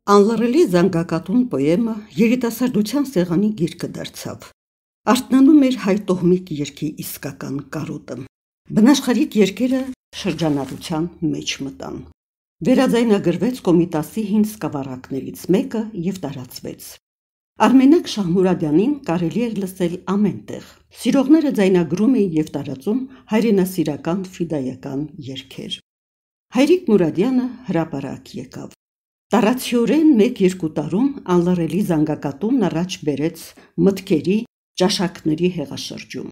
Անլռելի զանգակատուն պոեմը երիտասարդության սեղանի գիրկը դարձավ։ Արթնանում էր հայ տոհմիկ երգի իսկական կարոտը։ Բնաշխարհիկ երգերը շրջանառության մեջ մտան։ Վերաձայնագրվեց Կոմիտասի հին սկավառակներից մեկը և տարածվեց։ Արմենակ Շահմուրադյանին կարելի էր լսել ամենտեղ։ Սիրողները ձայնագրում էին և տարածում հայրենասիրական ֆիդայական երգեր։ Հայրիկ Մուրադյանը հրապարակ եկավ։ Տարածիորեն 1-2 տարում անլռելի զանգակատունն առաջ բերեց մտքերի, ճաշակների հեղաշրջում,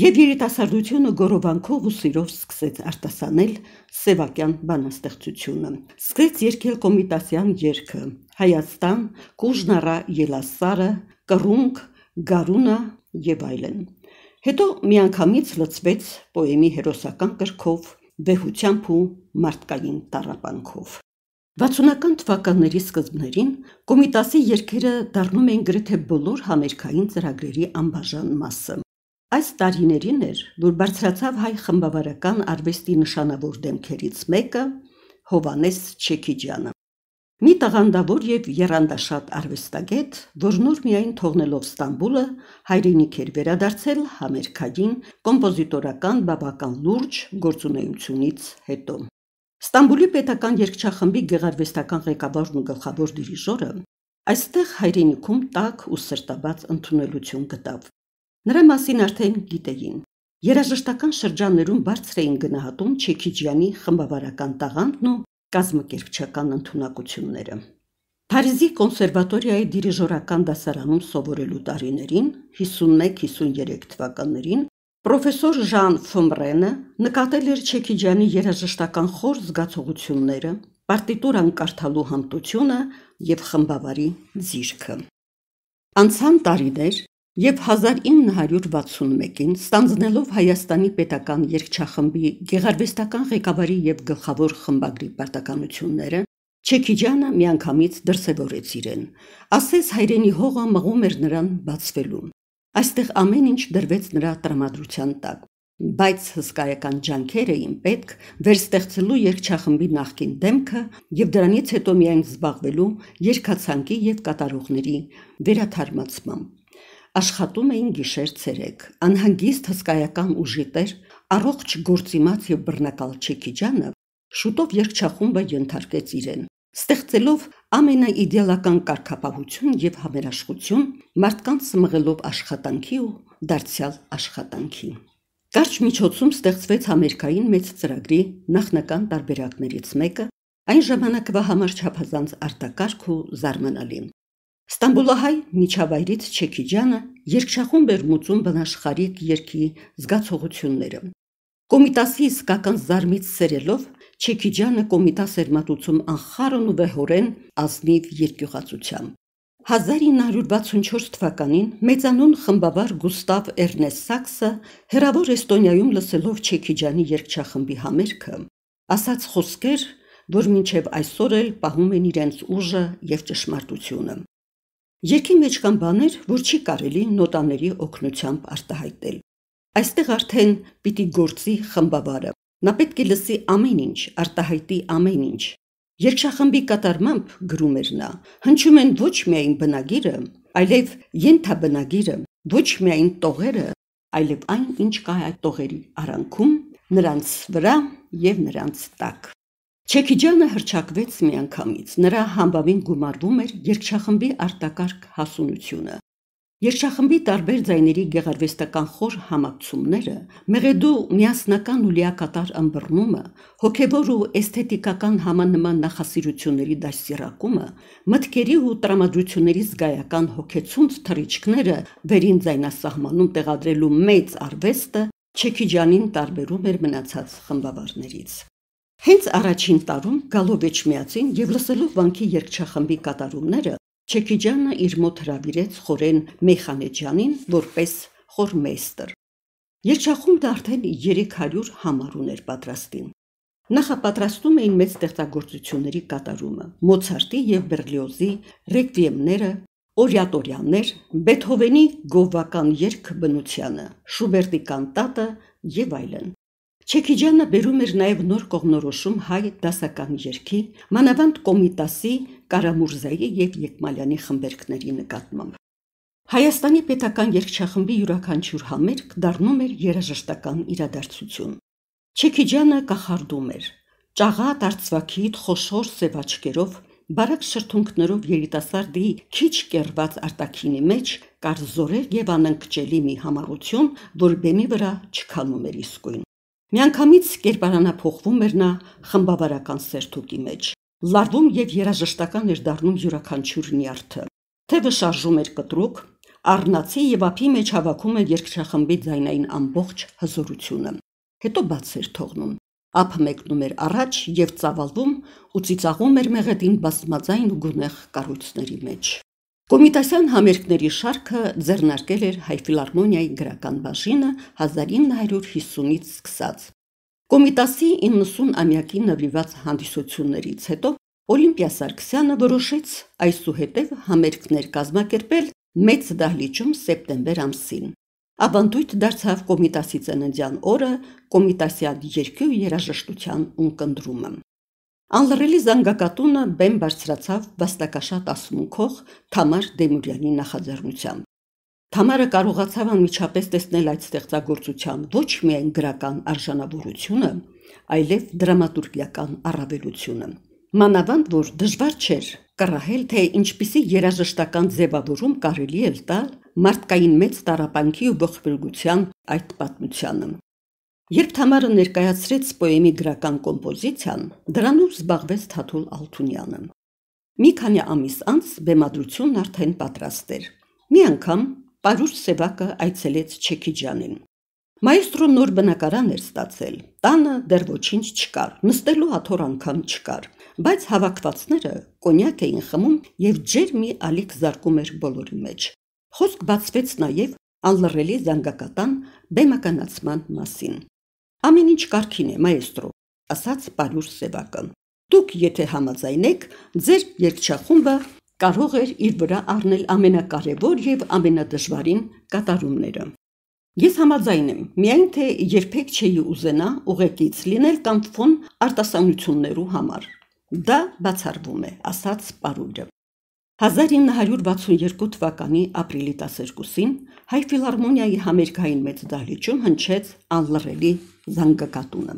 և երիտասարդությունը գորովանքով ու սիրով սկսեց արտասանել սևակյան բանաստեղծությունը, սկսեց երգել Կոմիտասյան երգը, Հայաստան, Կուժնառա Ելասարը, Կռունկ, Գարունա և այլն։ Հետո միանգամից լցվեց պոեմի հերոսական կրքով, վեհությամբ ու մարդկային տառապանքով։ 60-ական թվականների սկզբներին Կոմիտասի երգերը դառնում էին գրեթե բոլոր համերգային ծրագրերի անբաժան մասը։ Այս տարիներին էր, որ բարձրացավ հայ խմբավարական արվեստի նշանավոր դեմքերից մեկը Հովհաննես Չեքիջյանը։ Մի տաղանդավոր և եռանդաշատ արվեստագետ, որ նոր միայն թողնելով Ստամբուլը, հայրենիք էր վերադարձել համերգային կոմպոզիտորական բավական լուրջ գործունեությունից հետո։ Ստամբուլի պետական երգչախմբի գեղարվեստական ղեկավարն ու գլխավոր դիրիժորը այստեղ հայրենիքում տաք ու սրտաբաց ընդունելություն գտավ։ Նրա մասին արդեն գիտեին։ Երաժշտական շրջաններում բարձր էին գնահատում Չեքիջյանի խմբավարական տաղանդն ու կազմակերպչական ընդունակությունները։ Փարիզի կոնսերվատորիայի դիրիժորական դասարանում սովորելու տարիներին 51-53 թվականներին պրոֆեսոր Ժան Ֆոմրենը նկատել էր Չեքիջյանի երաժշտական խոր զգացողությունները, պարտիտուրան կարդալու հմտությունը և խմբավարի ձիրքը։ Անցան տարիներ, և 1961-ին ստանձնելով Հայաստանի պետական երգչախմբի գեղարվեստական ղեկավարի և գլխավոր խմբագրի պարտականությունները, Չեքիջյանը միանգամից դրսևորեց իրեն, ասես հայրենի հողը մղում էր նրան բացվելու։ Այստեղ ամեն ինչ դրվեց նրա տրամադրության տակ, բայց հսկայական ջանքեր էին պետք վերստեղծելու երգչախմբի նախկին դեմքը և դրանից հետո միայն զբաղվելու երգացանկի և կատարողների վերաթարմացմամբ։ Աշխատում էին գիշեր-ցերեկ, անհանգիստ հսկայական ուժի տեր, առողջ գործիմաց և բռնակալ Չեքիջյանը շուտով երգչախումբը ենթարկեց իրեն, ստեղծելով ամենաիդեալական կարգապահություն և համերաշխություն, մարդկանց մղելով աշխատանքի ու դարձյալ աշխատանքի։ Կարճ միջոցում ստեղծվեց համերգային մեծ ծրագրի նախնական տարբերակներից մեկը, այն ժամանակվա համար չափազանց արտակարգ ու զարմանալի։ Ստամբուլահայ միջավայրից Չեքիջյանը երգչախումբ էր մուծում բնաշխարհիկ երգի զգացողությունները։ Կոմիտասի իսկական զարմից սերելով Չեքիջյանը Կոմիտաս էր մատուցում անխառն ու վեհորեն ազնիվ երկյուղածությամբ։ 1964 թվականին մեծանուն խմբավար Գուստավ Էրնեստ Սաքսը հեռավոր Էստոնիայում լսելով Չեքիջյանի երգչախմբի համերգը, ասաց խոսքեր, որ մինչև այսօր էլ պահում են իրենց ուժը և ճշմարտությունը։ Երգի մեջ կան բաներ, որ չի կարելի նոտաների օգնությամբ արտահայտել։ Այստեղ արդեն պիտի գործի խմբավարը։ Նա պետք է լսի ամեն ինչ, արտահայտի ամեն ինչ։ Երգչախմբի կատարմամբ, գրում էր նա, հնչում են ոչ միայն բնագիրը, այլև ենթաբնագիրը, ոչ միայն տողերը, այլև այն, ինչ կա այդ տողերի արանքում, նրանց վրա և նրանց տակ։ Չեքիջյանը հռչակվեց միանգամից, նրա համբավին գումարվում էր երգչախմբի արտակարգ հասունությունը։ Երգչախմբի տարբեր ձայների գեղարվեստական խոր համակցումները, մեղեդու միասնական ու լիակատար ըմբռնումը, հոգևոր ու էսթետիկական համանման նախասիրությունների դաստիարակումը, մտքերի ու տրամադրությունների զգայական հոգեցունց թռիչքները վերին ձայնասահմանում տեղադրելու մեծ արվեստը Չեքիջյանին տարբերում էր մնացած խմբավարներից։ Հենց առաջին տարում գալով Էջմիածին և լսելով վանքի երգչախմբի կատարումները, Չեքիջյանը իր մոտ հրավիրեց Խորեն Մեյխանեջյանին որպես խորմեյստր։ Երգչախումբը արդեն 300 համար ուներ պատրաստին։ Նախապատրաստում էին մեծ ստեղծագործությունների կատարումը, Մոցարտի և Բերլիոզի ռեկվիեմները, օրատորիաներ, Բեթհովենի գովվական երգ բնությանը, Շուբերտի կանտատը և այլն։ Չեքիջյանը բերում էր նաև նոր կողմնորոշում հայ դասական երգի, մանավանդ Կոմիտասի, Կարամուրզայի և Եկմալյանի խմբերգների նկատմամբ։ Հայաստանի պետական երգչախմբի յուրաքանչյուր համերգ դառնում էր երաժշտական իրադարձություն։ Չեքիջյանը կախարդում էր, ճաղատ արծվաքիթ խոշոր սև աչքերով, բարակ շրթունքներով երիտասարդի քիչ կեռված արտաքինի մեջ կար զորեղ և անընկճելի մի համառություն, որ բեմի վրա չքանում էր իսկույն։ Միանգամից կերպարանափոխվում էր նա խմբավարական սերթուկի մեջ, լարվում և երաժշտական էր դառնում յուրաքանչյուր նյարդը։ Թևը շարժում էր կտրուկ, առնացի և ափի մեջ հավաքում էր երգչախմբի ձայնային ամբողջ հզորությունը, հետո բաց էր թողնում, ափը մեկնում էր առաջ և ծավալվում ու ծիծաղում էր մեղեդին բազմաձայն ու գունեղ կառույցների մեջ։ Կոմիտասյան համերգների շարքը ձեռնարկել էր Հայ ֆիլհարմոնիայի գրական բաժինը 1950-ից սկսած։ Կոմիտասի 90-ամյակին նվիրված հանդիսություններից հետո Օլիմպիա Սարգսյանը որոշեց այսուհետև համերգներ կազմակերպել Մեծ դահլիճում սեպտեմբեր ամսին։ Ավանդույթ դարձավ Կոմիտասի ծննդյան օրը կոմիտասյան երգի ու երաժշտության ունկնդրումը։ Անլռելի զանգակատունը բեմ բարձրացավ վաստակաշատ ասմունքող Թամար Դեմիրյանի նախաձեռնությամբ։ Թամարը կարողացավ անմիջապես տեսնել այդ ստեղծագործության ոչ միայն գրական արժանավորությունը, այլև դրամատուրգիական առավելությունը։ Մանավանդ որ դժվար չէր կռահել, թե ինչպիսի երաժշտական ձևավորում կարելի է տալ մարդկային մեծ տառապանքի ու ողբերգության այդ պատմությանը։ Երբ Թամարը ներկայացրեց պոեմի գրական կոմպոզիցիան, դրանով զբաղվեց Թաթուլ Ալթունյանը։ Մի քանի ամիս անց բեմադրությունն արդեն պատրաստ էր։ Մի անգամ Պարուշ Սևակը այցելեց Չեքիջյանին։ Մայստրոն նոր բնակարան էր ստացել, տանը դեռ ոչինչ չկար, նստելու աթոռ անգամ չկար, բայց հավաքվածները կոնյակ էին խմում և ջեր մի ալիք զարկում էր բոլորի մեջ։ Խոսք բացվեց նաև անլռելի զանգակատան բեմականացման մասին։ Ամեն ինչ կարգին է, մայստրո, ասաց Պարուշ Սևակը։ Դուք եթե համաձայնեք, ձեր երգչախումբը կարող էր իր վրա առնել ամենակարևոր և ամենադժվարին կատարումները։ Ես համաձայն եմ, միայն թե երբեք չէի ուզենա ուղեկից լինել կամ ֆոն արտասանություններու համար։ Դա բացառվում է, ասաց Պարուրը։ 1962 թվականի ապրիլի 12-ին Հայ ֆիլհարմոնիայի համերգային մեծ դահլիճում հնչեց անլռելի զանգակատունը։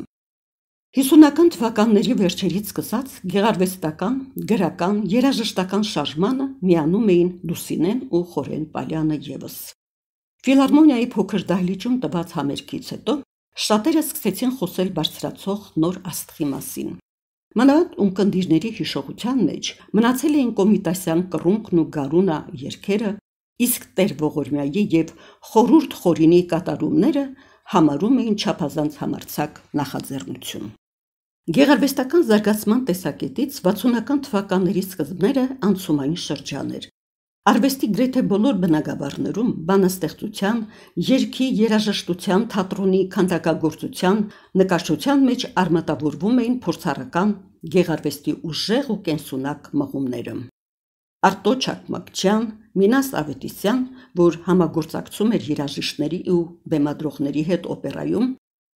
50-ական թվականների վերջերից սկսած գեղարվեստական, գրական, երաժշտական շարժմանը միանում էին Լուսինեն ու Խորեն Պալյանը ևս։ Ֆիլհարմոնիայի փոքր դահլիճում տված համերգից հետո շատերը սկսեցին խոսել բարձրացող նոր աստղի մասին։ Մանավանդ ունկնդիրների հիշողության մեջ մնացել էին Կոմիտասյան կռունկն ու գարունա երգերը, իսկ Տեր Ողորմյայի և Խորհուրդ Խորինի կատարումները համարում էին չափազանց համարձակ նախաձեռնություն։ Գեղարվեստական զարգացման տեսակետից 60-ական թվականների սկզբները անցումային շրջան էր։ Արվեստի գրեթե բոլոր բնագավառներում բանաստեղծության, երգի, երաժշտության, թատրոնի, քանդակագործության, նկարչության մեջ արմատավորվում էին փորձառական գեղարվեստի ուժեղ ու կենսունակ մղումները։ Արտո Չակմակչյան, Մինաս Ավետիսյան, որ համագործակցում էր երաժիշտների ու բեմադրողների հետ օպերայում,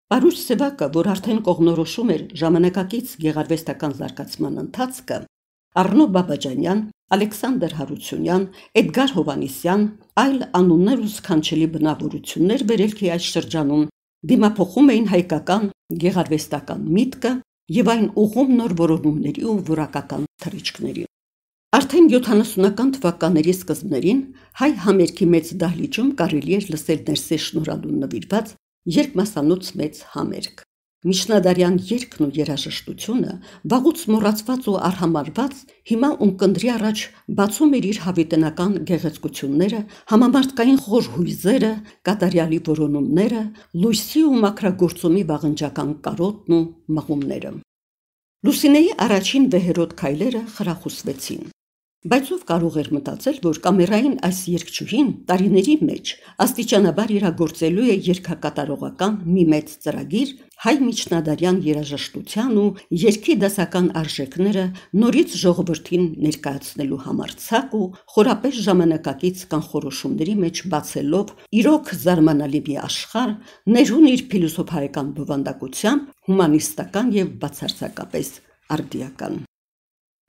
Պարուշ Սևակը, որ արդեն կողմնորոշում էր ժամանակակից գեղարվեստական զարգացման ընթացքը, Առնո Բաբաջանյան, Ալեքսանդր Հարությունյան, Էդգար Հովհաննիսյան, այլ անուններ ու սքանչելի բնավորություններ վերելքի այս շրջանում դիմափոխում էին հայկական գեղարվեստական միտքը և այն ուղղում նոր որոնումների ու որակական թռիչքների։ Արդեն 70-ական թվականների սկզբներին հայ համերգի մեծ դահլիճում կարելի էր լսել Ներսե Շնորհանուն նվիրված երկմասանոց մեծ համերգ։ Միջնադարյան երգն ու երաժշտությունը, վաղուց մոռացված ու արհամարհված, հիմա ունկնդրի առաջ բացում էր իր հավիտենական գեղեցկությունները, համամարտկային խոր հույզերը, կատարյալի որոնումները, լույսի ու մաքրագործումի վաղնջական կարոտն ու մղումները։ Լուսինեի առաջին վեհերոտ քայլերը խրախուսվեցին։ Բայց ով կարող էր մտածել, որ կամերային այս երգչուհին տարիների մեջ աստիճանաբար իրագործելու է երգակատարողական մի մեծ ծրագիր հայ միջնադարյան երաժշտության ու երգի դասական արժեքները նորից ժողովրդին ներկայացնելու համարձակ ու խորապես ժամանակակից կանխորոշումների մեջ բացելով իրոք զարմանալի մի աշխարհ, ներուն իր փիլիսոփայական բովանդակությամբ, հումանիստական եւ բացարձակապես արդիական։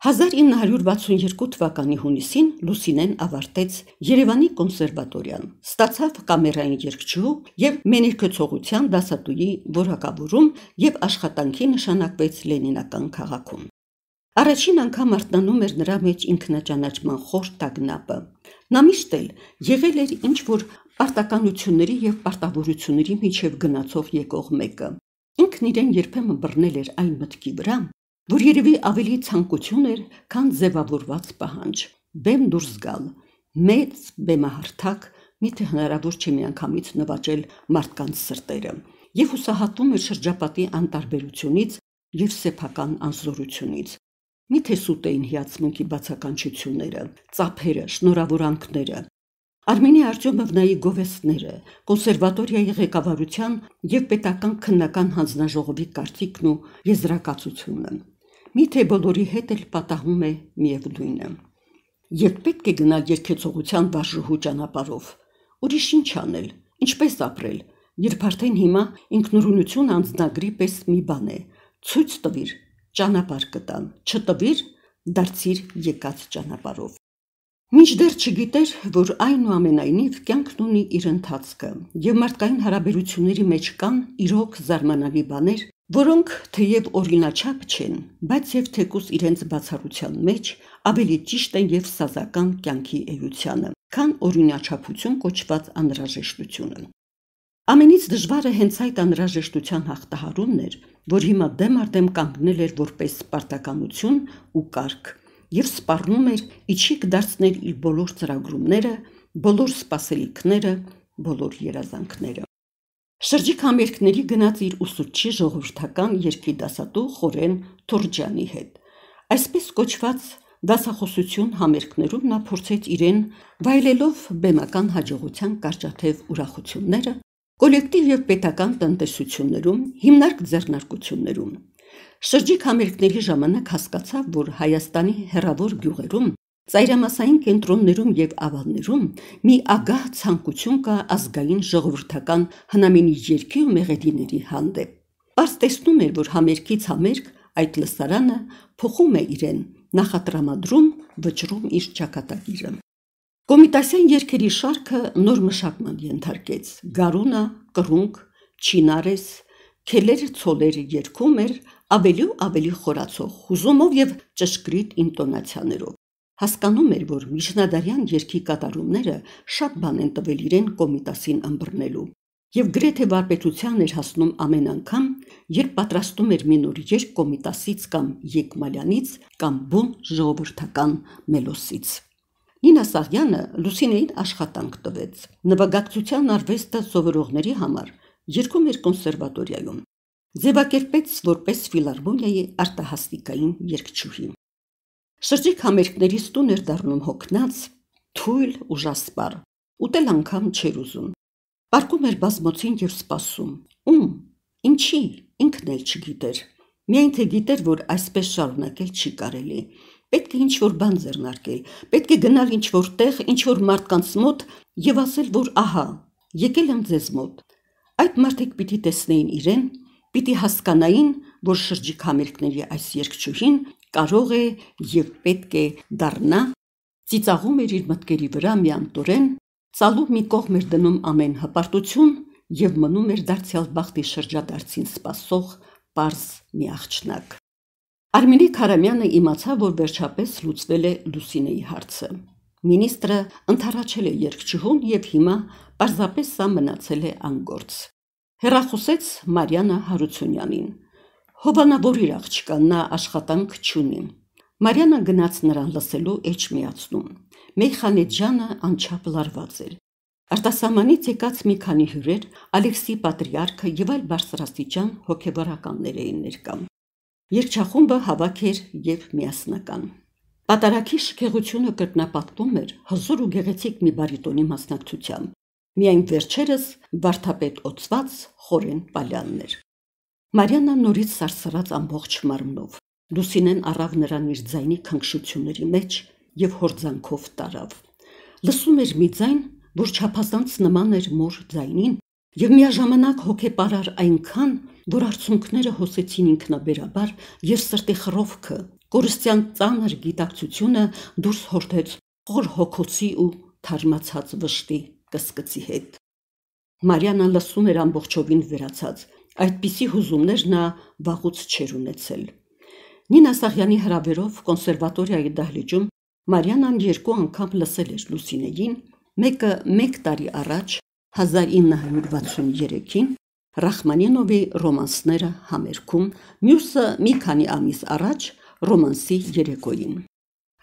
1962 թվականի հունիսին Լուսինեն ավարտեց Երևանի կոնսերվատորիան, ստացավ կամերային երգչուհու եւ մեներկեցողության դասատուի որակավորում եւ աշխատանքի նշանակվեց Լենինական քաղաքում։ Առաջին անգամ արթնանում էր նրա մեջ ինքնաճանաչման խոր տագնապը։ Նա միշտ էլ եղել էր ինչ-որ պարտականությունների եւ պարտավորությունների միջև գնացող եկող մեկը։ Ինքն իրեն երբեմն բռնել էր այն մտքի վրա, որ երևի ավելի ցանկություն էր, քան ձևավորված պահանջ։ Բեմ դուրս գալ, մեծ բեմահարթակ, միթե հնարավոր չէ միանգամից նվաճել մարդկանց սրտերը, եւ հուսահատում էր շրջապատի անտարբերությունից եւ սեփական անզորությունից։ Միթե սուտ էին հիացմունքի բացականչությունները, ծափերը, շնորհավորանքները, Արմենի Արտյոմովնայի գովեստները, կոնսերվատորիայի ղեկավարության եւ պետական քննական հանձնաժողովի կարծիքն ու եզրակացությունը։ Միթե բոլորի հետ էլ պատահում է միևնույնը։ Երբ պետք է գնալ երգեցողության վարժուհու ճանապարհով, ուրիշ ինչ անել, ինչպես ապրել, երբ արդեն հիմա ինքնուրույնություն անձնագրի պես մի բան է, ցույց տվիր, ճանապարհ կտան, չտվիր, դարձիր եկած ճանապարհով։ Մինչդեռ չգիտեր, որ այնուամենայնիվ կյանքն ունի իր ընթացքը, եւ մարդկային հարաբերությունների մեջ կան իրոք զարմանալի բաներ, որոնք թեև օրինաչափ չեն, բայց եւ թեկուզ իրենց բացառության մեջ ավելի ճիշտ են եւ սազական կյանքի էությանը, քան օրինաչափություն կոչված անհրաժեշտությունը։ Ամենից դժվարը հենց այդ անհրաժեշտության հաղթահարումն էր, որ հիմա դեմ առ դեմ կանգնել էր որպես պարտականություն ու կարգ, եւ սպառնում էր իջիկ դարձնել իր բոլոր ծրագրումները, բոլոր սպասելիքները, բոլոր երազանքները։ Շրջիկ համերգների գնաց իր ուսուցչի ժողովրդական երգի դասատու Խորեն Թորջյանի հետ։ Այսպես կոչված դասախոսություն համերգներում նա փորձեց իրեն, վայելելով բեմական հաջողության կարճաթև ուրախությունները, կոլեկտիվ եւ պետական տնտեսություններում, հիմնարկ ձեռնարկություններում։ Շրջիկ համերգների ժամանակ հասկացավ, որ Հայաստանի հեռավոր գյուղերում, ծայրամասային կենտրոններում եւ ավաններում մի ագահ ցանկություն կա ազգային ժողովրդական հնամենի երգի ու մեղեդիների հանդեպ։ Պարզ տեսնում էր, որ համերգից համերգ այդ լսարանը փոխում է իրեն, նախատրամադրում, վճռում իր ճակատագիրը։ Կոմիտասյան երգերի շարքը նոր մշակման ենթարկեց։ Գարունա, կռունկ, չինարես, քելեր ցոլեր երգում էր ավելի ու ավելի խորացող հուզումով եւ ճշգրիտ ինտոնացիաներով։ Հասկանում էր, որ միջնադարյան երգի կատարումները շատ բան են տվել իրեն Կոմիտասին ըմբռնելու, եւ գրեթե վարպետության էր հասնում ամեն անգամ, երբ պատրաստում էր մի նոր երգ Կոմիտասից կամ Եկմալյանից կամ բուն ժողովրդական մելոսից։ Նինա Սաղյանը Լուսինեին աշխատանք տվեց։ Նվագակցության արվեստը սովորողների համար երգում էր կոնսերվատորիայում։ Ձևակերպեց որպես ֆիլարմոնիայի արտահասթիկային երգչուհի։ Շրջիկ համերգներից տուն էր դառնում հոգնած, թույլ, ուժասպառ, ուտել անգամ չէր ուզում։ Պարկում էր բազմոցին եւ սպասում։ Ում, ինչի, ինքն էլ չգիտեր։ Միայն թե գիտեր, որ այսպես շարունակել չի կարելի։ Պետք է ինչ-որ բան ձեռնարկել, պետք է գնալ ինչ-որ տեղ, ինչ-որ մարդկանց մոտ եւ ասել, որ ահա, եկել եմ ձեզ մոտ։ Այդ մարդիկ պիտի տեսնեին իրեն, պիտի հասկանային, որ շրջիկ համերգների այս երգչուհին կարող է եւ պետք է դառնա, ծիծաղում էր իր մտքերի վրա միամտորեն, ծալու մի կողմ էր դնում ամեն հպարտություն եւ մնում էր դարձյալ բախտի շրջադարձին սպասող պարզ մի աղջնակ։ Արմենի Քարամյանը իմացավ, որ վերջապես լուծվել է Լուսինեի հարցը։ Մինիստրը ընդառաջել է երգչուհուն եւ հիմա պարզապես սա մնացել է անգործ։ Հեռախոսեց Մարիանա Հարությունյանին։ Հովանավորիր աղջկան, նա աշխատանք չունի։ Մարիանա գնաց նրան լսելու էջ միացնում։ Մեյխանեջյանը անչափ լարված էր։ Արտասահմանից եկած մի քանի հյուրեր, Ալեքսի Պատրիարքը եւ այլ բարձրաստիճան հոգեվարականներ էին ներկա։ Երգչախումբը հավաք էր եւ միասնական։ Պատարագի շքեղությունը կրկնապատկվում էր հզոր ու գեղեցիկ մի բարիտոնի մասնակցությամբ, միայն վերջերս վարդապետ օծված խորեն Պալյանն էր։ Մարիանան նորից սարսռաց ամբողջ մարմնով։ Լուսինեն առավ նրան իր ձայնի քնքշությունների մեջ և հորձանքով տարավ։ Լսում էր մի ձայն, որ չափազանց նման էր մոր ձայնին, և միաժամանակ հոգեպարար այնքան, որ արցունքները հոսեցին ինքնաբերաբար, և սրտի խռովքը, կորստյան ծանր գիտակցությունը դուրս հորդեց խոր հոգոցի ու թարմացած վշտի կսկծի հետ։ Մարիանան լսում էր ամբողջովին վերացած, այդպիսի հուզումներ նա վաղուց չէր ունեցել։ Նինա Սաղյանի հրավերով կոնսերվատորիայի դահլիճում Մարիանան 2 անգամ լսել էր Լուսինեին, մեկը 1 տարի առաջ 1963-ին Ռախմանինովի ռոմանսները համերգում, մյուսը մի քանի ամիս առաջ ռոմանսի երեկոյին։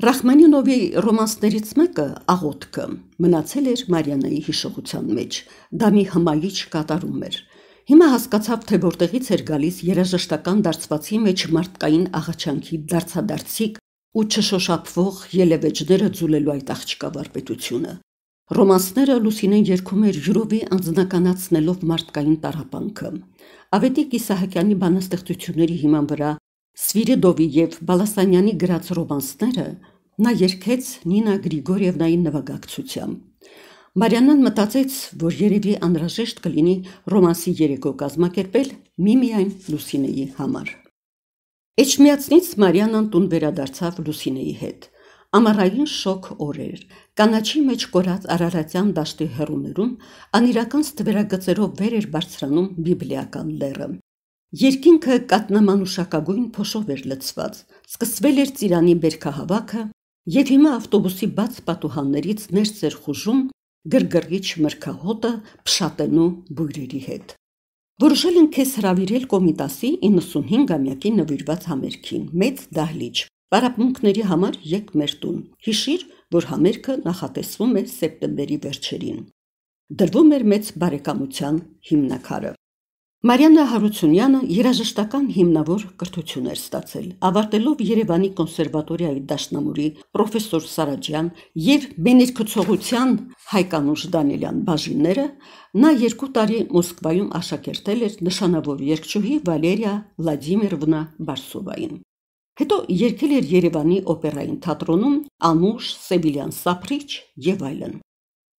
Ռախմանինովի ռոմանսներից մեկը «Աղոթքը» մնացել էր Մարիանայի հիշողության մեջ, դա մի հմայիչ կատարում էր։ Հիմա հասկացավ, թե որտեղից էր գալիս երաժշտական դարձվածի մեջ մարդկային աղաչանքի դարձադարձիկ ու չշոշափվող ելևէջները ձուլելու այդ աղջկա վարպետությունը։ Ռոմանսները Լուսինեն երգում էր յուրովի անձնականացնելով մարդկային տառապանքը։ Ավետիք Իսահակյանի բանաստեղծությունների հիման վրա Սվիրիդովի և Բալասանյանի գրած ռոմանսները նա երգեց Նինա Գրիգորիևնայի նվագակցությամբ։ Մարիանան մտածեց, որ երևի անհրաժեշտ կլինի ռոմանսի երեկո կազմակերպել միմիայն Լուսինեի համար։ Էջմիածնից Մարիանան տուն վերադարձավ Լուսինեի հետ։ Ամառային շոգ օր էր, կանաչի մեջ կորած Արարատյան դաշտի հեռուներում անիրական ստվերագծերով վեր էր բարձրանում բիբլիական լեռը։ Երկինքը կաթնամանուշակագույն փոշով էր լցված, սկսվել էր ծիրանի բերքահավաքը, և հիմա ավտոբուսի բաց պատուհաններից ներս էր խուժում գրգռիչ մրգահոտը Փշատենու բույրերի հետ։ Որոշել են քեզ հրավիրել Կոմիտասի 95-ամյակի նվիրված համերգին, մեծ դահլիճ, պարապմունքների համար եկ մեր տուն, հիշիր, որ համերգը նախատեսվում է սեպտեմբերի վերջերին։ Դրվում էր մեծ բարեկամության հիմնաքարը։ Մարիաննա Հարությունյանը երաժշտական հիմնավոր կրթություն էր ստացել, ավարտելով Երևանի կոնսերվատորիայի դաշնամուրի պրոֆեսոր Սարաջյան և բեներկցողության Հայկանուշ Դանիելյան բաժինները, նա 2 տարի Մոսկվայում աշակերտել էր նշանավոր երգչուհի Վալերիա Վլադիմիրովնա Բարսովային։ Հետո երգել էր Երևանի օպերային թատրոնում Անուշ, Սևիլյան Սափրիչ և այլն։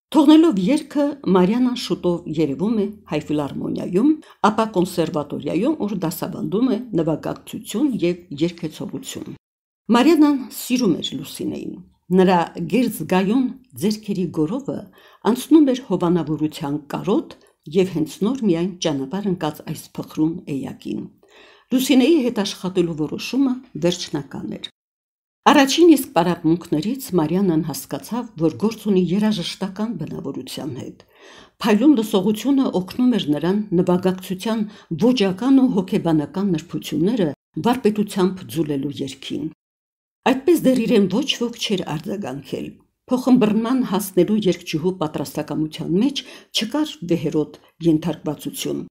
Թողնելով երգը, Մարիանան շուտով երևում է Հայ ֆիլհարմոնիայում, ապա կոնսերվատորիայում, ուր դասավանդում է նվագակցություն և երգեցողություն։ Մարիանան սիրում էր Լուսինեին։ Նրա գերզգայուն ձեռքերի գորովը անցնում էր հովանավորության կարոտ և հենց նոր միայն ճանապարհ ընկած այս փխրուն էակին։ Լուսինեի հետ աշխատելու որոշումը վերջնական էր։ Առաջին իսկ պարապմունքներից Մարիանան հասկացավ, որ գործ ունի երաժշտական բնավորության հետ։ Փայլուն լսողությունը օգնում էր նրան նվագակցության ոճական ու հոգեբանական նրբությունները վարպետությամբ ձուլելու երգին։ Այդպես դեռ իրեն ոչ ոք չէր արձագանքել։ Փոխըմբռնման հասնելու երգչուհու պատրաստակամության մեջ չկար վեհերոտ ենթարկվածություն։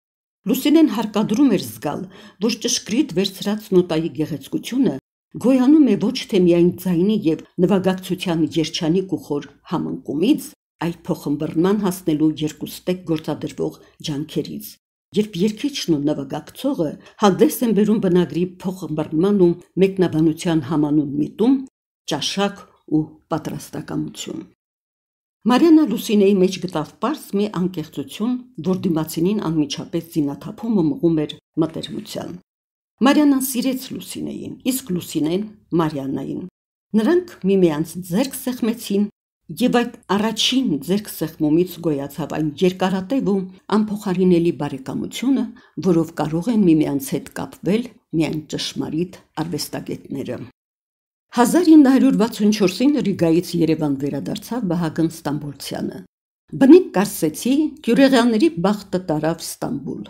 Լուսինեն հարկադրում էր զգալ, որ ճշգրիտ վերցրած նոտայի գեղեցկությունը գոյանում է ոչ թե միայն ձայնի և նվագակցության երջանիկ ու խոր համընկումից, այլ փոխըմբռնման հասնելու երկուստեք գործադրվող ջանքերից, երբ երգիչն ու նվագակցողը հանդես են բերում բնագրի փոխըմբռնման ու մեկնաբանության համանուն միտում, ճաշակ ու պատրաստակամություն։ Մարիաննա Լուսինեի մեջ գտավ պարզ մի անկեղծություն, որ դիմացինին անմիջապես զինաթափում ու մղում էր մտերմության։ Մարիաննան սիրեց Լուսինեին, իսկ Լուսինեն Մարիաննային։ Նրանք միմյանց ձեռք սեղմեցին, և այդ առաջին ձեռք սեղմումից գոյացավ այն երկարատև ու անփոխարինելի բարեկամությունը, որով կարող են միմյանց հետ կապվել միայն ճշմարիտ արվեստագետները։ 1964-ին Ռիգայից Երևան վերադարձավ Վահագն Ստամբոլցյանը։ Բնիկ կարծեցի Գյուրեղյանների բախտը տարավ Ստամբուլ։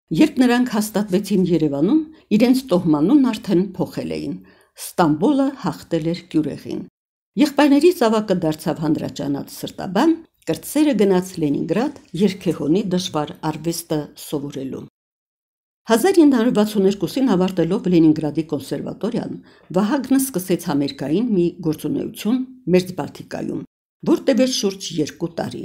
Երբ նրանք հաստատվեցին Երևանում, իրենց տոհմանուն արդեն փոխել էին։ Ստամբոլը հաղթել էր Գյուրեղին։ Եղբայրների զավակը դարձավ հանրաճանաչ սրտաբան, կրտսերը գնաց Լենինգրադ երգեհոնի դժվար արվեստը սովորելու։ 1962-ին ավարտելով Լենինգրադի կոնսերվատորիան, Վահագնը սկսեց համերգային մի գործունեություն Մերձբալթիկայում, որ տևեց շուրջ 2 տարի։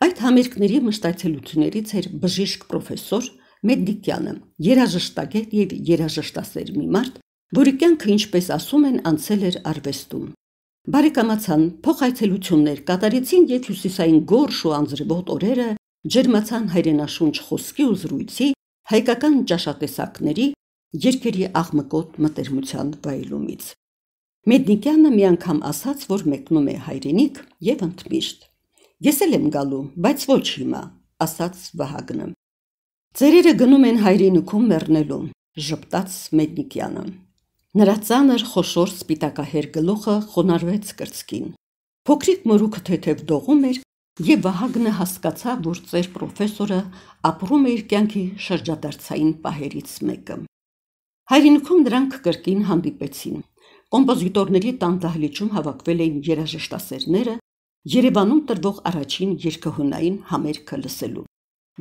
Այդ համերգների մշտացելություններից էր բժիշկ պրոֆեսոր Մեդնիկյանը, երաժշտագետ եւ երաժշտասեր մի մարդ, որի կյանքը, ինչպես ասում են, անցել էր արվեստում։ Բարեկամացան, փոխայցելություններ կատարեցին եւ հյուսիսային գորշ ու անձրևոտ օրերը ջերմացան հայրենաշունչ խոսքի ու զրույցի, հայկական ճաշատեսակների, երգերի աղմկոտ մտերմության վայելումից։ Մեդնիկյանը մի անգամ ասաց, որ մեկնում է հայրենիք եւ ընդմիշտ։ Ես էլ եմ գալու, բայց ոչ հիմա, ասաց Վահագնը։ Ծերերը գնում են հայրենիքում մեռնելու, ժպտաց Մեդնիկյանը։ Նրա ծանր խոշոր սպիտակահեր գլուխը խոնարհվեց կրծքին։ Փոքրիկ մորուքը թեթև դողում էր, եւ Վահագնը հասկացավ, որ ծեր պրոֆեսորը ապրում է իր կյանքի շրջադարձային պահերից մեկը։ Հայրենիքում նրանք կրկին հանդիպեցին։ Կոմպոզիտորների տան դահլիճում հավաքվել էին երաժշտասերները, Երևանում տրվող առաջին երգահունային համերգը լսելու։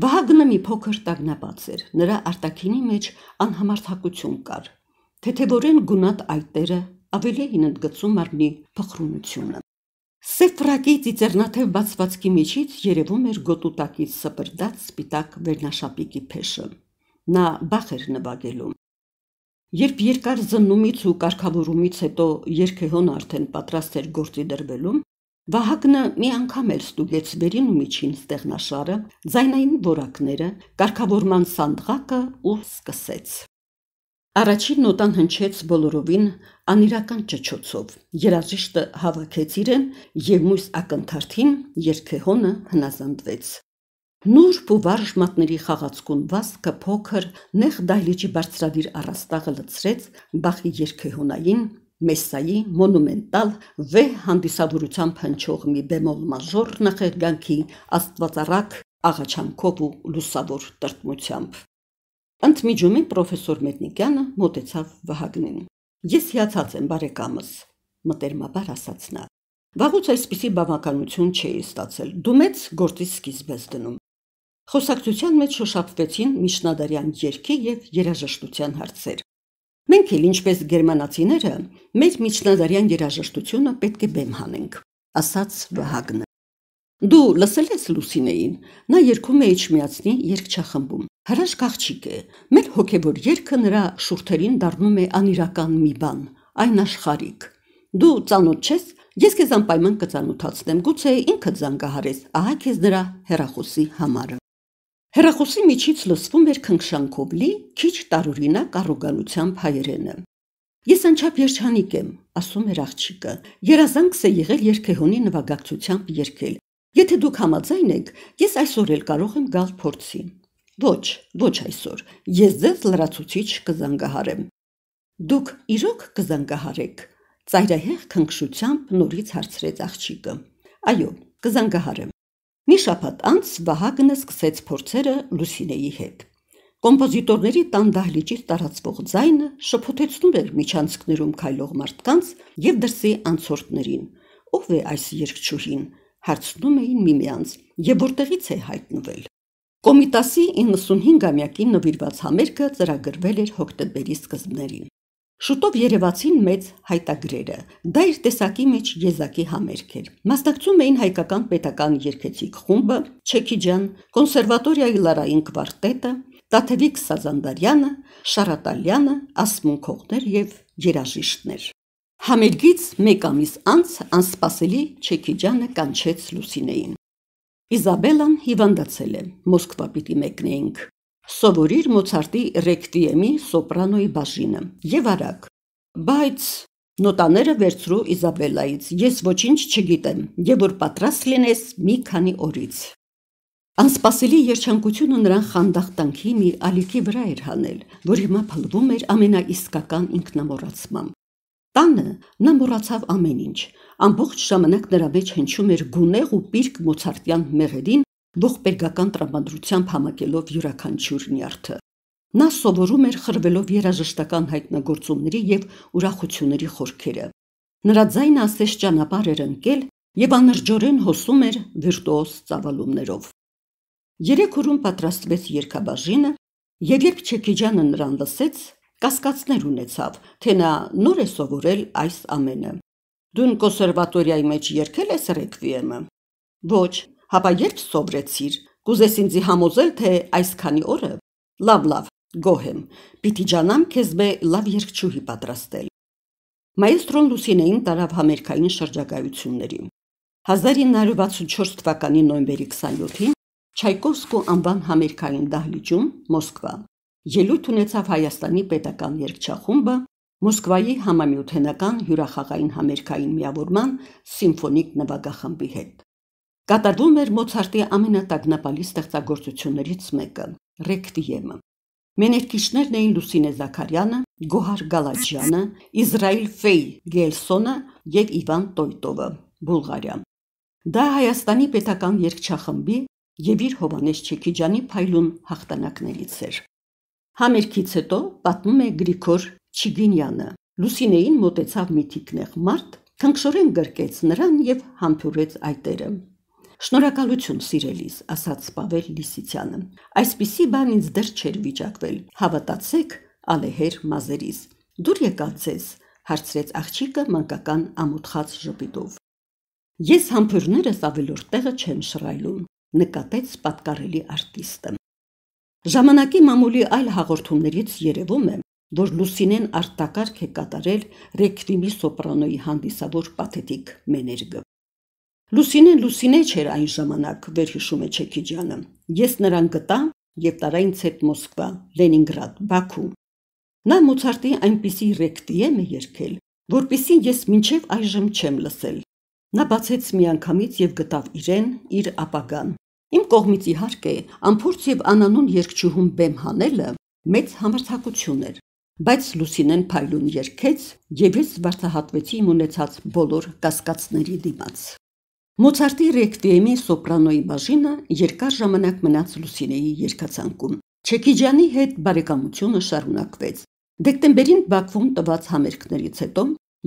Վահագնը մի փոքր տագնապած էր, նրա արտաքինի մեջ անհամարդակություն կար, թեթևորեն գունատ այտերը ավելի էին ընդգծում մարմնի փխրունությունը։ Սև ֆրակի ծիծեռնաթև բացվածքի միջից երևում էր գոտուտակից սպրդած սպիտակ վերնաշապիկի փեշը։ Նա բախ էր նվագելու։ Երբ երկար զննումից ու կարգավորումից հետո երգեհոնը արդեն պատրաստ էր գործի դրվելու, Վահագնը մի անգամ էլ ստուգեց վերին ու միջին ստեղնաշարը, ձայնային որակները, կարգավորման սանդղակը ու սկսեց։ Առաջին նոտան հնչեց բոլորովին անիրական ճչոցով, երաժիշտը հավաքեց իրեն եւ մույս ակնթարթին երգեհոնը հնազանդվեց։ Նուրբ ու վարժ մատների խաղացկուն վազքը փոքր նեղ դահլիճի բարձրադիր առաստաղը լցրեց Բախի երգեհոնային Մեսսայի մոնումենտալ վեհ հանդիսավորությամբ հնչող մի բեմոլ մաժոր նախերգանքի աստվածառակ աղաչանքով ու լուսավոր տրտմությամբ։ Ընդմիջումին պրոֆեսոր Մեդնիկյանը մոտեցավ Վահագնին։ Ես հիացած եմ, բարեկամս, մտերմաբար ասաց նա։ Վաղուց այսպիսի բավականություն չէի ստացել, դու մեծ գործի սկիզբ ես դնում։ Խոսակցության մեջ շոշափվեցին միջնադարյան երգի եւ երաժշտության հարցեր։ Մենք էլ, ինչպես գերմանացիները, մեր միջնադարյան երաժշտությունը պետք է բեմ հանենք, ասաց Վահագնը։ Դու լսել ես Լուսինեին, նա երգում է Էջմիածնի երգչախմբում։ Հրաշք աղջիկ է, մեր հոգևոր երգը նրա շուրթերին դառնում է անիրական մի բան, այն աշխարհիկ։ Դու ծանոթ չես, ես քեզ անպայման կծանոթացնեմ, գուցե ինքդ զանգահարես, ահա քեզ նրա հեռախոսի համարը։ Հեռախոսի միջից լսվում էր քնքշանքով լի, քիչ տարօրինակ առոգանությամբ հայերենը։ Ես անչափ երջանիկ եմ, ասում էր աղջիկը, երազանքս է եղել երգեհոնի նվագակցությամբ երգել։ Եթե դուք համաձայն եք, ես այսօր էլ կարող եմ գալ փորձի։ Ոչ այսօր, ես ձեզ լրացուցիչ կզանգահարեմ։ Դուք իրոք կզանգահարեք, ծայրահեղ քնքշությամբ նորից հարցրեց աղջիկը։ Այո, կզանգահարեմ։ Մի շաբաթ անց Վահագնը սկսեց փորձերը Լուսինեի հետ։ Կոմպոզիտորների տան դահլիճից տարածվող ձայնը շփոթեցնում էր միջանցքներում քայլող մարդկանց եւ դրսի անցորդներին։ Ո՞վ է այս երգչուհին, հարցնում էին միմյանց, եւ որտեղից է հայտնվել։ Կոմիտասի 95-ամյակին նվիրված համերգը ծրագրվել էր հոկտեմբերի սկզբներին։ Շուտով երևացին մեծ հայտագրերը։ Դա իր տեսակի մեջ եզակի համերգ էր։ Մասնակցում էին հայկական պետական երգեցիկ խումբը, Չեքիջան, կոնսերվատորիայի լարային կվարտետը, Տաթևիկ Սազանդարյանը, Շարատալյանը, ասմունքողներ եւ երաժիշտներ։ Համերգից մեկ ամիս անց անսպասելի Չեքիջանը կանչեց Լուսինեին։ Իզաբելան հիվանդացել է, Մոսկվա պիտի մեկնեինք։ Սովորիր Մոցարտի ռեկվիեմի սոպրանոյի բաժինը եւ արագ։ Բայց նոտաները վերցրու Իզաբելայից, ես ոչինչ չգիտեմ, եւ որ պատրաստ լինես մի քանի օրից։ Անսպասելի երջանկությունը նրան խանդախտանքի մի ալիքի վրա էր հանել, որ հիմա փլվում էր ամենաիսկական ինքնամոռացմամբ։ Տանը նա մոռացավ ամեն ինչ, ամբողջ ժամանակ նրա մեջ հնչում էր գունեղ ու պիրկ մոցարտյան մեղեդին, ողբերգական տրամադրությամբ համակելով յուրաքանչյուր նյարդը։ Նա սովորում էր խրվելով երաժշտական հայտնագործումների եւ ուրախությունների խորքերը։ Նրա ձայնը ասես ճանապարհ էր ընկել եւ անրջորեն հոսում էր վիրտուոզ ծավալումներով։ 3 օրում պատրաստվեց երգաբաժինը Եվ երբ Չեքիջյանը նրան լսեց, կասկածներ ունեցավ, թե նա նոր է սովորել այս ամենը։ Դու կոնսերվատորիայի մեջ երգել ես ռեկվիեմը։ Ոչ, հապա երբ սովորեցիր, կուզես ինձի համոզել, թե այսքանի օրը։ Լավ, գոհ եմ, պիտի ջանամ քեզ լավ երգչուհի պատրաստել։ Մայեստրոն Լուսինեին տարավ համերգային շրջագայությունների։ 1964 թվականի նոյեմբերի 27-ին Չայկովսկու անվան համերգային դահլիճում, Մոսկվա, ելույթ ունեցավ Հայաստանի պետական երգչախումբը Մոսկվայի համամիութենական հյուրախաղային համերգային միավորման սիմֆոնիկ նվագախմբի հետ։ Կատարվում էր Մոցարտի ամենատագնապալի ստեղծագործություններից մեկը՝ ռեկվիեմը։ Մեներկիչներն էին Լուսինե Զաքարյանը, Գոհար Գալաջյանը, Իսրայել Ֆեյ Գելսոնը եւ Իվան Տոյտովը, Բուլղարիա։ Դա Հայաստանի պետական երգչախմբի եւ իր Հովհաննես Չեքիջյանի փայլուն հաղթանակներից էր։ Համերգից հետո, պատմում է Գրիգոր Չիգինյանը, Լուսինեին մոտեցավ մի թիկնեղ մարդ, քնքշորեն գրկեց նրան եւ համբուրեց այտերը։ Շնորհակալություն սիրելիս, ասաց Պավել Լիսիցյանը, այսպիսի բան ինձ դեռ չէր վիճակվել, հավատացեք ալեհեր մազերիս։ Դուր եկած ձեզ, հարցրեց աղջիկը մանկական ամոթխած ժպիտով։ Ես համբուրներս ավելորդ տեղը չեմ շռայլում, նկատեց պատկառելի արտիստը։ Ժամանակի մամուլի այլ հաղորդումներից երևում է, որ Լուսինեն արտակարգ է կատարել ռեկվիեմի սոպրանոյի հանդիսավոր պաթետիկ մեներգը։ Լուսինեն Լուսինե չէր այն ժամանակ, վերհիշում է Չեքիջյանը։ Ես նրան գտա եւ տարա ինձ հետ Մոսկվա, Լենինգրադ, Բաքու։ Նա Մոցարտի այնպիսի ռեկվիեմ է երգել, որպիսի ես մինչև այժմ չեմ լսել։ Նա բացեց միանգամից եւ գտավ իրեն, իր ապագան։ Իմ կողմից իհարկե անփորձ եւ անանուն երգչուհուն բեմ հանելը մեծ համարձակություն էր, բայց Լուսինեն փայլուն երգեց եւ ես վարդահատվեցի իմ ունեցած բոլոր կասկածների դիմաց։ Մոցարտի ռեկվիեմի սոպրանոյի բաժինը երկար ժամանակ մնաց Լուսինեի երգացանկում։ Չեքիջյանի հետ բարեկամությունը շարունակվեց։ Դեկտեմբերին Բաքվում տված համերգներից հետո,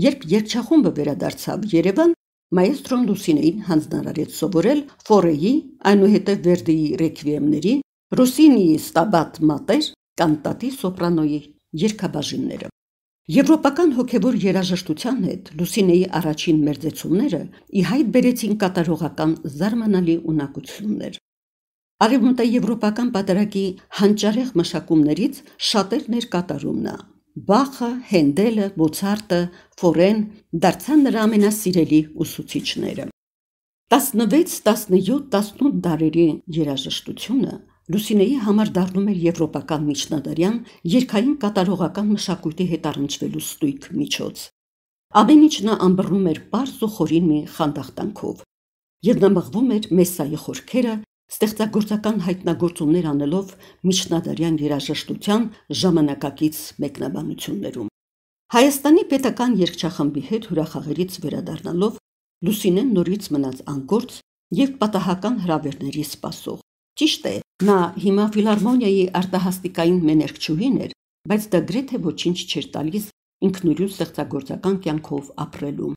երբ երգչախումբը վերադարձավ Երևան, մայեստրոն Լուսինեին հանձնարարեց սովորել Ֆորեի, այնուհետև Վերդիի ռեկվիեմների, Ռոսինիի Ստաբատ Մատեր, կանտատի սոպրանոյի երգաբաժինները։ Եվրոպական հոգևոր երաժշտության հետ Լուսինեի առաջին մերձեցումները ի հայտ բերեցին կատարողական զարմանալի ունակություններ։ Արևմտաեվրոպական պատարագի հանճարեղ մշակումներից շատերն էր կատարում նա։ Բախը, Հենդելը, Մոցարտը, Ֆորեն դարձան նրա ամենասիրելի ուսուցիչները։ 16, 17, 18 դարերի երաժշտությունը Լուսինեի համար դառնում էր եվրոպական միջնադարյան երգային կատարողական մշակույթի հետ առնչվելու ստույգ միջոց։ Ամեն ինչ նա ամբռնում էր պարզ ու խորին մի խանդախտանքով, եւ նա մղվում էր Մեսսայի խորքերը ստեղծագործական հայտնագործումներ անելով միջնադարյան երաժշտության ժամանակակից մեկնաբանություններում։ Հայաստանի պետական երգչախմբի հետ հյուրախաղերից վերադառնալով Լուսինեն նորից մնաց անգործ եւ պատահական հրավերների սպասող։ Ճիշտ է, նա հիմա ֆիլհարմոնիայի արտահաստիկային մեներգչուհին էր, բայց դա գրեթե ոչինչ չէր տալիս ինքնուրույն ստեղծագործական կյանքով ապրելու։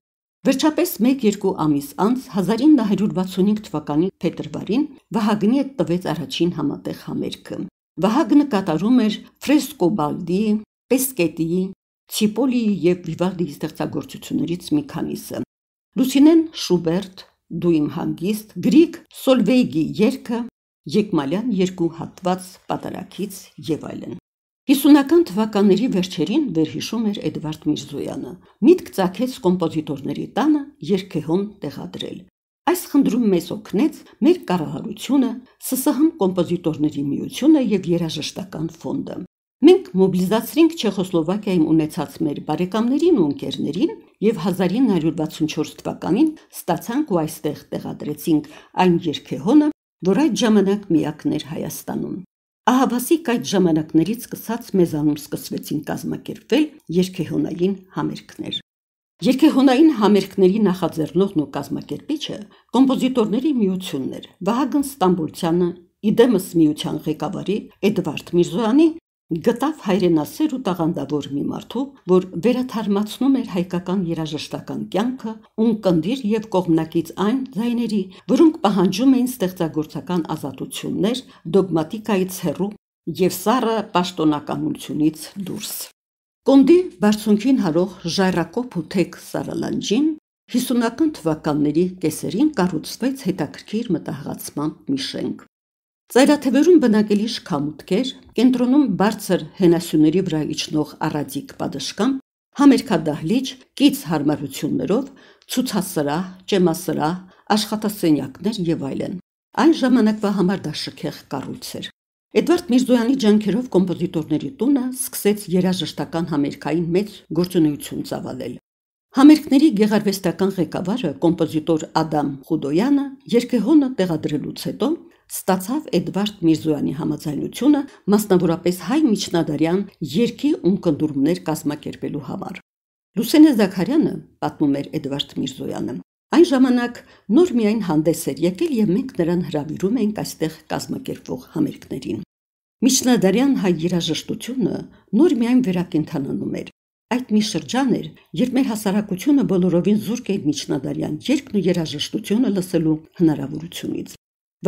Վերջապես 1-2 ամիս անց 1965 թվականի փետրվարին Վահագնի հետ տվեց առաջին համատեղ համերգը։ Վահագնը կատարում էր Ֆրեսկոբալդի, Պեսկետիի, Ցիպոլիի եւ Վիվալդիի ստեղծագործություններից մի քանիսը։ Լուսինեն Շուբերտ, Դու իմ հանգիստ, Գրիգ Սոլվեյգի երգը, Եկմալյան 2 հատված պատարագից եւ այլն։ 50-ական թվականների վերջերին վերհիշում էր Էդվարդ Միրզոյանը։ Միտք ծագեց կոմպոզիտորների տանը երգեհոն տեղադրել։ Այս խնդրում մեզ օգնեց մեր կառավարությունը, ՍՍՀ կոմպոզիտորների միությունը եւ երաժշտական ֆոնդը։ Մենք մոբիլիզացրինք Չեխոսլովակիայում ունեցած մեր բարեկամներին ու ընկերներին եւ 1964 թվականին ստացանք ու այստեղ տեղադրեցինք այն երգեհոնը, որ այդ ժամանակ միակն էր Հայաստանում։ Ահավասիկ այդ ժամանակներից սկսած մեզանում սկսվեցին կազմակերպվել երգեհոնային համերգներ։ Երգեհոնային համերգների նախաձեռնողն ու կազմակերպիչը կոմպոզիտորների միությունն էր։ Վահագն Ստամբոլցյանը, իդեմս միության ղեկավարի Էդվարդ Միրզոյանի գտավ հայրենասեր ու տաղանդավոր մի մարդու, որ վերաթարմացնում էր հայկական երաժշտական կյանքը, ունկնդիր եւ կողմնակից այն ձայների, որոնք պահանջում էին ստեղծագործական ազատություններ, դոգմատիկայից հեռու եւ սառը պաշտոնականությունից դուրս։ Կոնդի բարձունքին հարող ժայռակոփ ու թեք սարալանջին 50-ական թվականների կեսերին կառուցվեց հետաքրքիր մտահղացմամբ մի շենք։ Ծայրաթևերում բնակելի շքամուտքեր, կենտրոնում բարձր հենասյուների վրա իջնող առաձիկ պատշգամբ, համերգադահլիճ, կից հարմարություններով, ցուցասրահ, ճեմասրահ, աշխատասենյակներ եւ այլն։ Այն ժամանակվա համար դա շքեղ կառույց էր։ Էդվարդ Միրզոյանի ջանքերով կոմպոզիտորների տունը սկսեց երաժշտական համերգային մեծ գործունեություն ծավալել։ Համերգների գեղարվեստական ղեկավարը կոմպոզիտոր Ադամ Խուդոյանը երգեհոնը տեղադրելուց հետո ստացավ Էդվարդ Միրզոյանի համաձայնությունը մասնավորապես հայ միջնադարյան երգի ունկնդրումներ կազմակերպելու համար։ Լուսենե Զաքարյանը, պատմում էր Էդվարդ Միրզոյանը, այն ժամանակ նոր միայն հանդես էր եկել եւ մենք նրան հրավիրում էինք այստեղ կազմակերպվող համերգներին։ Միջնադարյան հայ երաժշտությունը նոր միայն վերակենդանանում էր։ Այդ մի շրջան էր, երբ մեր հասարակությունը բոլորովին զուրկ էր միջնադարյան երգն ու երաժշտությունը լսելու հնարավորությունից։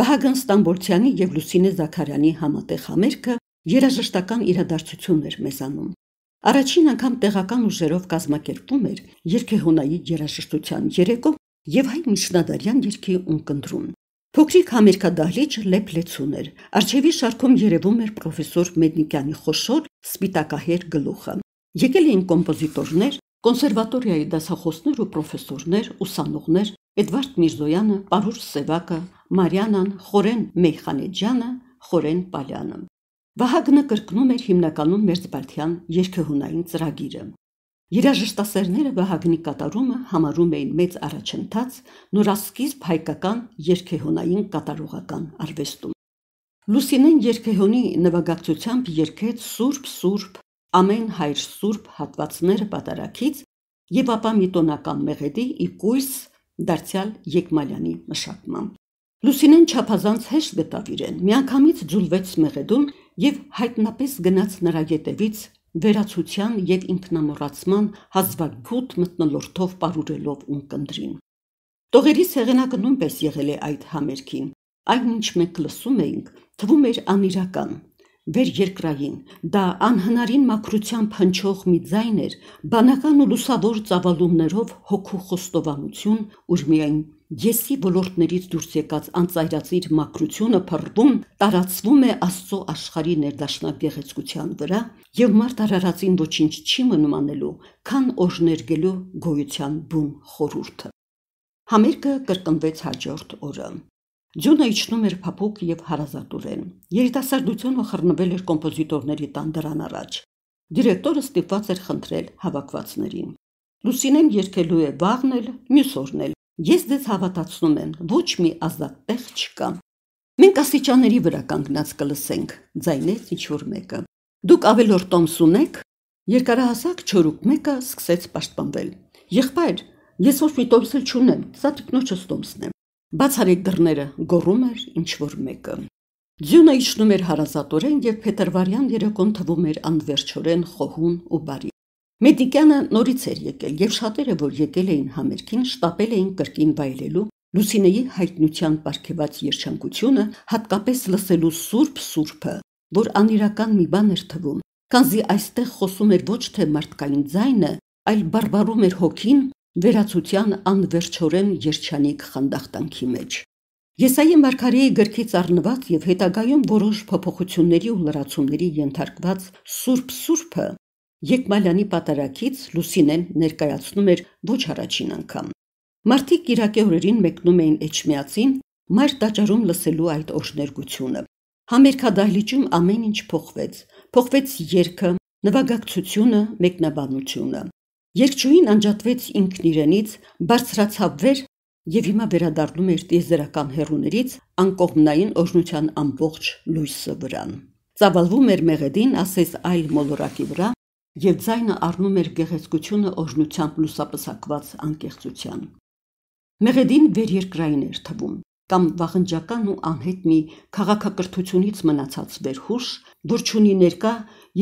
Վահագն Ստամբոլցյանի եւ Լուսինե Զաքարյանի համատեղ համերգը երաժշտական իրադարձություն էր մեզանում։ Առաջին անգամ տեղական ուժերով կազմակերպվում էր երգեհոնայի երաժշտության երեկո եւ հայ միջնադարյան երգի ունկնդրում։ Փոքրիկ համերգադահլիճը լեփ-լեցուն էր։ Արջևի շարքում երևում էր պրոֆեսոր Մեդնիկյանի խոշոր սպիտակահեր գլուխը։ Եկել էին կոմպոզիտորներ, կոնսերվատորիայի դասախոսներ ու պրոֆեսորներ, ուսանողներ, Էդվարդ Միրզոյանը, Պարուր Սևակը, Մարիանան, Խորեն Մեյխանեջյանը, Խորեն Պալյանը։ Վահագնը կրկնում էր հիմնականում Մերձբալթյան երգեհոնային ծրագիրը։ Երաժշտասերները Վահագնի կատարումը համարում էին մեծ առաջընթաց նորասկիզբ հայկական երգեհոնային կատարողական արվեստում։ Լուսինեն երգեհոնի նվագակցությամբ երգեց Սուրբ, Սուրբ, Ամեն Հայր Սուրբ հատվածները պատարագից եւ ապա միտոնական մեղեդի ի կույս դարձյալ Եկմալյանի մշակմամբ։ Լուսինեն չափազանց հեշտ գտավ իրեն, միանգամից ձուլվեց մեղեդուն եւ հայտնապես գնաց նրա ետևից վերացության եւ ինքնամոռացման հազվագյուտ մթնոլորտով պարուրելով ունկնդրին։ Տողերի սեղանակը նույնպես եղել է այդ համերգին։ Այն ինչ մենք լսում էինք, թվում էր անիրական, վերերկրային, դա անհնարին մաքրությամբ հնչող մի ձայն էր, բանական ու լուսավոր ծավալումներով հոգու խոստովանություն, ուր միայն եսի ոլորտներից դուրս եկած անծայրածիր մաքրությունը փռվում, տարածվում է Աստծո աշխարհի ներդաշնակ գեղեցկության վրա եւ մարդ արարածին ոչինչ չի մնում անելու, քան օժներգելու գոյության բուն խորհուրդը։ Համերգը կրկնվեց հաջորդ օրը։ Ձյունը իջնում էր փափուկ եւ հարազատորեն։ Երիտասարդությունը խռնվել էր կոմպոզիտորների տան դրան առաջ։ Դիրեկտորը ստիպված էր խնդրել հավաքվածներին։ Լուսինեն երգելու է վաղն էլ, մյուս օրն էլ։ Ես ձեզ հավատացնում եմ, ոչ մի ազատ տեղ չկա։ Մենք աստիճանների վրա կանգնած կլսենք, ձայնեց ինչ-որ մեկը։ Դուք ավելորդ տոմս ունեք։ Երկարահասակ չորուկ մեկը սկսեց պաշտպանվել։ Եղբայր, ես ոչ մի տոմս էլ չունեմ, սա տիկնոջս տոմսն է։ Բացարեք դռները, գոռում էր ինչ-որ մեկը։ Ձյունը իջնում էր հարազատորեն եւ փետրվարյան երեկոն թվում էր անվերջորեն խոհուն ու բարի։ Մեդիկյանը նորից էր եկել եւ շատերը, որ եկել էին համերգին, շտապել էին կրկին վայելելու Լուսինեի հայտնության պարգևած երջանկությունը, հատկապես լսելու Սուրբ Սուրբը, որ անիրական մի բան էր թվում, քանզի այստեղ խոսում էր ոչ թե մարդկային ձայնը, այլ բարբարում էր հոգին վերացության անվերջորեն երջանիկ խանդախտանքի մեջ։ Եսայի մարգարեի գրքից առնված եւ հետագայում որոշ փոփոխությունների ու լրացումների ենթարկված Սուրբ Սուրբը Եկմալյանի պատարագից Լուսինեն ներկայացնում էր ոչ առաջին անգամ։ Մարդիկ Կիրակի օրերին մեկնում էին Էջմիածին, մայր տաճարում լսելու այդ օժներգությունը։ Համերգադահլիճում ամեն ինչ փոխվեց երգը, նվագակցությունը, մեկնաբանությունը։ Երգչուհին անջատվեց ինքն իրենից, բարձրացավ վեր եւ հիմա վերադառնում էր տիեզերական հեռուներից անկողմնային օրհնության ամբողջ լույսը վրան։ Ծավալվում էր մեղեդին, ասես այլ մոլորակի վրա, եւ ձայնը առնում էր գեղեցկությունը օրհնությամբ լուսապսակված անկեղծության։ Մեղեդին վերերկրային էր թվում, կամ վաղնջական ու անհետ մի քաղաքակրթությունից մնացած վերհուշ, որ չունի ներկա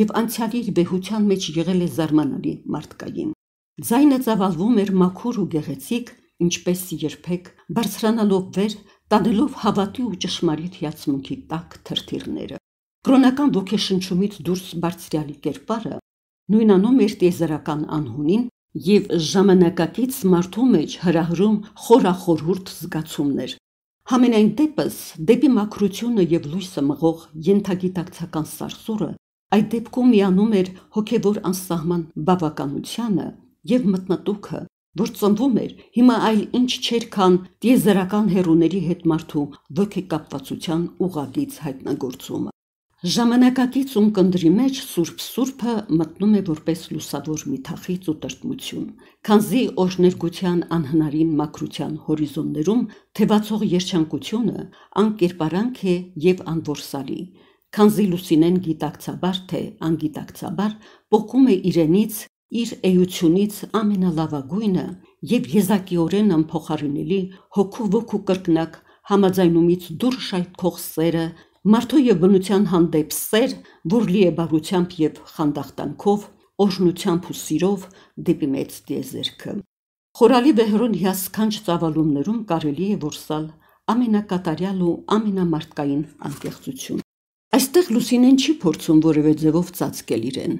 եւ անցյալի վեհության մեջ եղել է զարմանալի մարդկային։ Ձայնը ծավալվում էր մաքուր ու գեղեցիկ, ինչպես երբեք, բարձրանալով վեր, տանելով հավատի ու ճշմարիտ հիացմունքի տաք թրթիռները։ Կրոնական ոգեշնչումից դուրս բարձրյալի կերպարը նույնանում էր տիեզերական անհունին և ժամանակակից մարդու մեջ հրահրում խորախորհուրդ զգացումներ։ Համենայն դեպս, դեպի մաքրությունը և լույսը մղող ենթագիտակցական սարսուռը այդ դեպքում միանում էր հոգևոր անսահման բավականությանը և մթնտուքը, որ ծնվում էր հիմա այլ ինչ չէր, քան տիեզերական հեռուների հետ մարդու ոգեկապվածության ուղղագիծ հայտնագործումը։ Ժամանակակից ունկնդրի մեջ Սուրբը մտնում է որպես լուսավոր մի թախիծ ու տրտմություն, քանզի օրհներգության անհնարին մաքրության հորիզոններում թևածող երջանկությունը անկերպարանք է և անորսալի, քանզի Լուսինեն գիտակցաբար թե անգիտակցաբար պոկում է իրենից, իր էությունից ամենալավագույնը և եզակիորեն անփոխարինելի հոգու ոգու կրկնակ համաձայնումից դուրս ժայթքող սերը, մարդու և բնության հանդեպ սեր, որ լի է բարությամբ և խանդախտանքով, օրհնությամբ ու սիրով դեպի մեծ տիեզերքը։ Խորալի Վեհրոն հիասքանչ ծավալումներում կարելի է որսալ ամենակատարյալ ու ամենամարդկային անկեղծություն։ Այստեղ Լուսինեն չի փորձում որևէ ձևով ծածկել իրեն,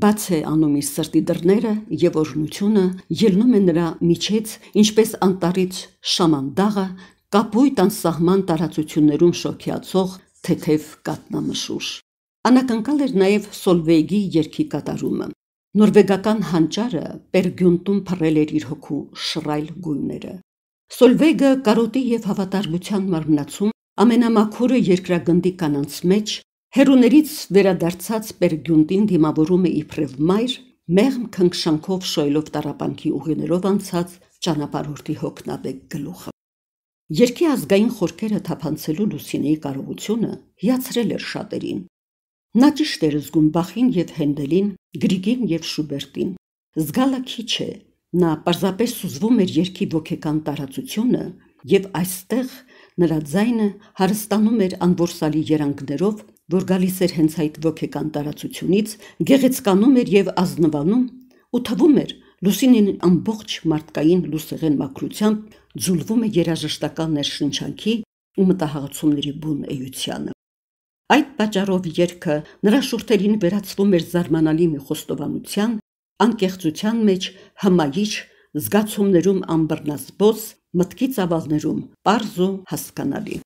բաց է անում իր սրտի դռները և օրհնությունը ելնում է նրա միջից, ինչպես անտառից շամանդաղը, կապույտ անսահման տարածություններում շոգեացող թեթև կաթնամշուշ։ Անակնկալ էր նաև Սոլվեյգի երգի կատարումը։ Նորվեգական հանճարը Պեր Գյունտում փռել էր իր հոգու շռայլ գույները։ Սոլվեյգը կարոտի և հավատարմության մարմնացում ամենամաքուրը երկրագնդի կանանց մեջ հեռուներից վերադարձած Պեր Գյունտին դիմավորում է իբրև մայր, մեղմ քնքշանքով շոյելով տառապանքի ուղիներով անցած ճանապարհորդի հոգնաբեկ գլուխը։ Երգի ազգային խորքերը թափանցելու Լուսինեի կարողությունը հիացրել էր շատերին։ Նա ճիշտ էր զգում Բախին և Հենդելին, Գրիգին և Շուբերտին։ Զգալը քիչ է, նա պարզապես սուզվում էր երգի ոգեկան տարածությունը և այստեղ նրա ձայնը հարստանում էր անորսալի երանգներով, որ գալիս էր հենց այդ ոգեկան տարածությունից, գեղեցկանում էր և ազնվանում ու թվում էր Լուսինեն ամբողջ մարդկային լուսեղեն մաքրությամբ ձուլվում է երաժշտական ներշնչանքի ու մտահղացումների բուն էությանը։ Այդ պատճառով երգը նրա շուրթերին վերածվում էր զարմանալի մի խոստովանության, անկեղծության մեջ հմայիչ, զգացումներում անբռնազբոս, մտքի ծավալներում պարզ ու հասկանալի։